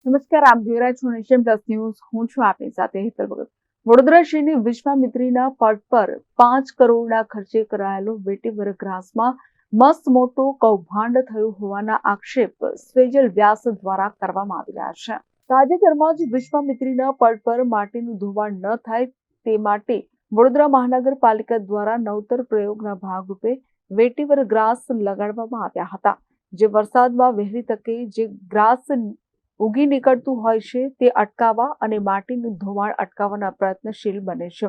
નમસ્કાર, આપ જોઈ રહ્યા છો નેશન પ્લસ ન્યૂઝ. હું છું આપની સાથે હેતલ ભગત. વડોદરા શહેરની વિશ્વામિત્રીના પટ પર 5 કરોડના ખર્ચે કરાયેલો વેટીવર ગ્રાસમાં મસ્ત મોટો કૌભાંડ થયું હોવાના આક્ષેપ સ્વેજલ વ્યાસ દ્વારા કરવામાં આવી રહ્યા છે. તાજેતરમાં જ વિશ્વામિત્રીના પટ પર માટીનું ધોવાણ ન થાય તે માટે વડોદરા મહાનગરપાલિકા દ્વારા નવતર પ્રયોગના ભાગરૂપે વેટીવર ગ્રાસ લગાડવામાં આવ્યા હતા, જે વરસાદમાં વહેલી તકે જે ગ્રાસ ઉગી નીકળતું હોય છે તે અટકાવવા અને માટીનું ધોવાણ અટકાવવાના પ્રયત્નશીલ બને છે.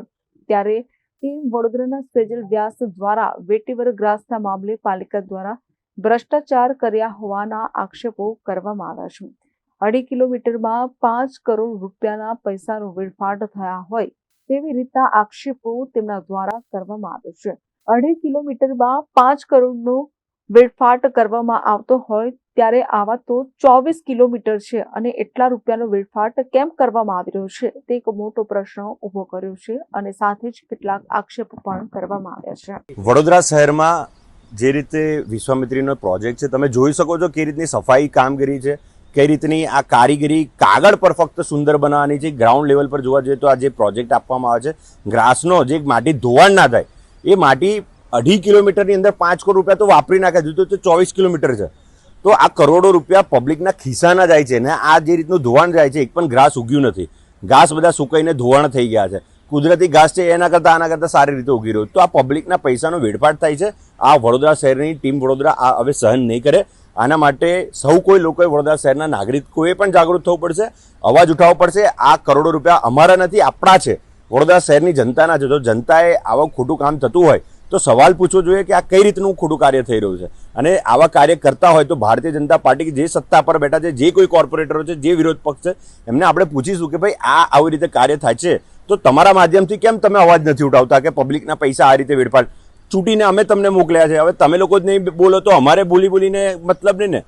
ત્યારે ટીમ વડોદરાના સ્વેજલ વ્યાસ દ્વારા વેટીવર ગ્રાસના મામલે પાલિકા દ્વારા ભ્રષ્ટાચાર કર્યા હોવાના આક્ષેપો કરવામાં આવ્યા છે. 2.5 કિલોમીટરમાં 5 કરોડ રૂપિયાના પૈસાનો વેડફાટ થયા હોય તેવી રીતના આક્ષેપો તેમના દ્વારા કરવામાં આવે છે. 2.5 કિલોમીટરમાં 5 કરોડનો વેડફાટ કરવામાં આવતો હોય ત્યારે આવા તો 24 કિલોમીટર છે અને એટલા રૂપિયાનો વેડફાટ કેમ કરવામાં આવી રહ્યો છે તે એક મોટો પ્રશ્ન ઉભો કર્યો છે અને સાથે જ કેટલાક આક્ષેપો પણ કરવામાં આવ્યા છે. વડોદરા શહેરમાં જે રીતે વિશ્વામિત્રીનો પ્રોજેક્ટ છે, તમે જોઈ શકો છો કઈ રીતની સફાઈ કામગીરી છે, કઈ રીતની આ કારીગરી કાગળ પર ફક્ત સુંદર બનાવવાની છે. ગ્રાઉન્ડ લેવલ પર જોવા જઈએ તો આ જે પ્રોજેક્ટ આપવામાં આવે છે, ગ્રાસનો જે માટી ધોવાણ ના થાય એ માટી 2.5 કિલોમીટરની અંદર 5 કરોડ રૂપિયા તો વાપરી નાખે છે, તો 24 કિલોમીટર છે. તો આ કરોડો રૂપિયા પબ્લિકના ખિસ્સાના જાય છે ને આ જે રીતનું ધોવાણ જાય છે, એક પણ ઘાસ ઉગ્યું નથી. ઘાસ બધા સુકાઈને ધોવાણ થઈ ગયા છે. કુદરતી ઘાસ છે આના કરતાં સારી રીતે ઉગી રહ્યું. તો આ પબ્લિકના પૈસાનો વેડફાટ થાય છે. આ વડોદરા શહેરની ટીમ વડોદરા આ હવે સહન નહીં કરે. આના માટે સૌ કોઈ લોકોએ વડોદરા શહેરના નાગરિકોએ પણ જાગૃત થવું પડશે, અવાજ ઉઠાવવો પડશે. આ કરોડો રૂપિયા અમારા નથી, આપણા છે, વડોદરા શહેરની જનતાના છે. તો જનતાએ આવું ખોટું કામ થતું હોય તો સવાલ પૂછવો જોઈએ કે આ કઈ રીતનું ખોટું કાર્ય થઈ રહ્યું છે. અને આવા કાર્ય કરતા હોય તો ભારતીય જનતા પાર્ટી જે સત્તા પર બેઠા છે, જે કોઈ કોર્પોરેટરો છે, જે વિરોધ પક્ષ છે, એમને આપણે પૂછીશું કે ભાઈ આવી રીતે કાર્ય થાય છે તો તમારા માધ્યમથી કેમ તમે અવાજ નથી ઉઠાવતા કે પબ્લિકના પૈસા આ રીતે વેડફાટ ચૂંટીને અમે તમને મોકલ્યા છે, હવે તમે લોકો જ નહીં બોલો તો અમારે બોલીને મતલબ નહીં ને.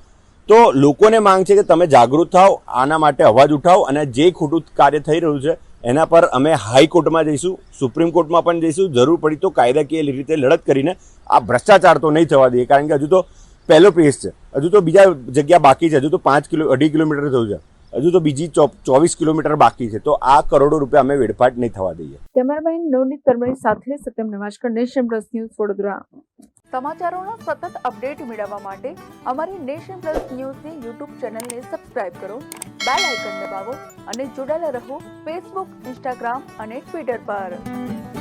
તો લોકોને માંગ છે કે તમે જાગૃત થાઓ, આના માટે અવાજ ઉઠાવો અને જે ખોટું કાર્ય થઈ રહ્યું છે એના પર અમે હાઈકોર્ટમાં જઈશું, સુપ્રીમ કોર્ટમાં પણ જઈશું. જરૂર પડી તો કાયદાકીય રીતે લડત કરીને આ ભ્રષ્ટાચાર તો નહીં થવા દઈએ, કારણ કે હજુ તો પહેલો પેજ છે, હજુ તો બીજા જગ્યા બાકી છે, હજુ તો 2.5 કિલોમીટર થયું છે, હજુ તો બીજી 24 કિલોમીટર બાકી છે. તો આ કરોડો રૂપિયા અમે વેડફાટ નહીં થવા દઈએ. કેમેરામેન નવનીત પરમાર સાથે Satyam Navajkar, Nation Plus News Vadodara. સમાચારોના સતત અપડેટ મેળવવા માટે અમારી નેશન પ્લસ ન્યૂઝની યુટ્યુબ ચેનલને સબસ્ક્રાઇબ કરો, બેલ આઇકન દબાવો અને જોડાયેલા રહો ફેસબુક, ઇન્સ્ટાગ્રામ અને ટ્વિટર પર.